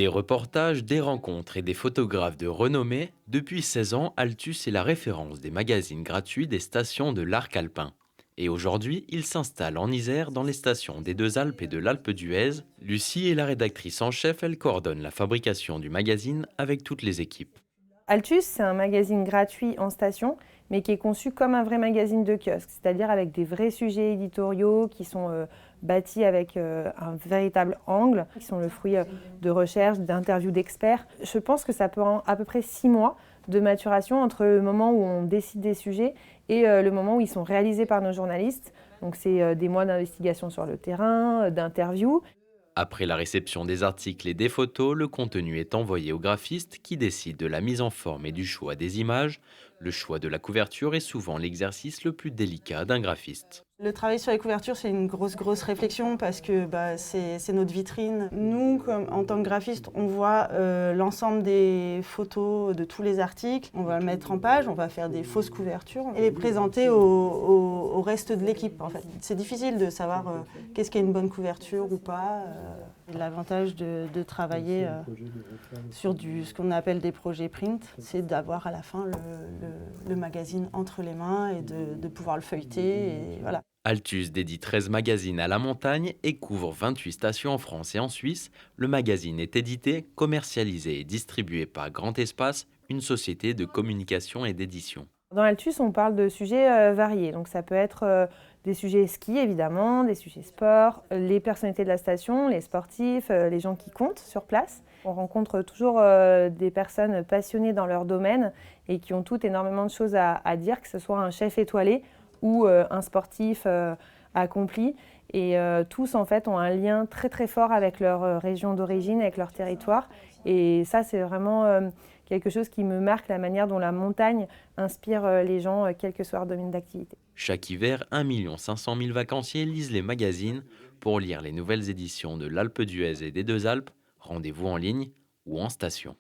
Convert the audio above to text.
Des reportages, des rencontres et des photographes de renommée, depuis 16 ans, Altus est la référence des magazines gratuits des stations de l'arc alpin. Et aujourd'hui, il s'installe en Isère dans les stations des Deux Alpes et de l'Alpe d'Huez. Lucie est la rédactrice en chef, elle coordonne la fabrication du magazine avec toutes les équipes. Altus, c'est un magazine gratuit en station, mais qui est conçu comme un vrai magazine de kiosque, c'est-à-dire avec des vrais sujets éditoriaux qui sont bâtis avec un véritable angle, qui sont le fruit de recherches, d'interviews d'experts. Je pense que ça prend à peu près 6 mois de maturation entre le moment où on décide des sujets et le moment où ils sont réalisés par nos journalistes. Donc c'est des mois d'investigation sur le terrain, d'interviews. Après la réception des articles et des photos, le contenu est envoyé au graphiste qui décide de la mise en forme et du choix des images. Le choix de la couverture est souvent l'exercice le plus délicat d'un graphiste. Le travail sur les couvertures, c'est une grosse réflexion parce que c'est notre vitrine. Nous, en tant que graphiste, on voit l'ensemble des photos de tous les articles. On va le mettre en page, on va faire des fausses couvertures et les présenter au reste de l'équipe. En fait, c'est difficile de savoir qu'est-ce qu'est une bonne couverture ou pas. L'avantage de travailler sur ce qu'on appelle des projets print, c'est d'avoir à la fin le magazine entre les mains et de pouvoir le feuilleter. Et voilà. Altus dédie 13 magazines à la montagne et couvre 28 stations en France et en Suisse. Le magazine est édité, commercialisé et distribué par Grand Espace, une société de communication et d'édition. Dans Altus, on parle de sujets variés. Donc ça peut être des sujets ski, évidemment, des sujets sport, les personnalités de la station, les sportifs, les gens qui comptent sur place. On rencontre toujours des personnes passionnées dans leur domaine et qui ont toutes énormément de choses à dire, que ce soit un chef étoilé ou un sportif accompli. Et tous, en fait, ont un lien très très fort avec leur région d'origine, avec leur territoire. Et ça, c'est vraiment quelque chose qui me marque, la manière dont la montagne inspire les gens, quel que soit leur domaine d'activité. Chaque hiver, 1 500 000 vacanciers lisent les magazines. Pour lire les nouvelles éditions de l'Alpe d'Huez et des Deux Alpes, rendez-vous en ligne ou en station.